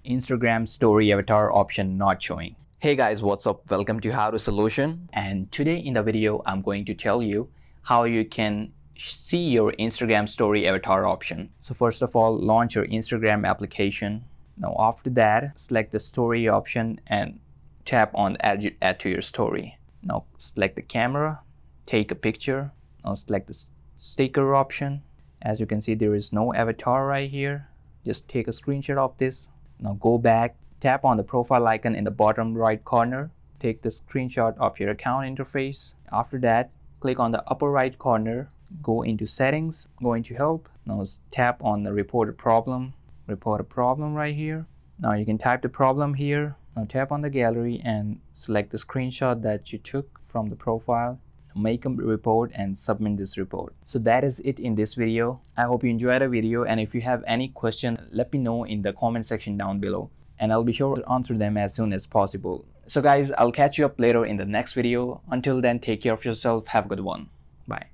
Instagram story avatar option not showing. Hey guys, what's up? Welcome to How to Solution. And today in the video, I'm going to tell you how you can see your Instagram story avatar option. So first of all, launch your Instagram application. Now after that, select the story option and tap on add to your story. Now select the camera, take a picture. Now select the sticker option. As you can see, there is no avatar right here. Just take a screenshot of this. Now go back, tap on the profile icon in the bottom right corner. Take the screenshot of your account interface. After that, click on the upper right corner, go into settings, go into help. Now tap on the report a problem right here. Now you can type the problem here. Now tap on the gallery and select the screenshot that you took from the profile. Make a report and submit this report. So that is it in this video. I hope you enjoyed the video, and if you have any question, let me know in the comment section down below and I'll be sure to answer them as soon as possible. So guys, I'll catch you up later in the next video. Until then, take care of yourself. Have a good one. Bye.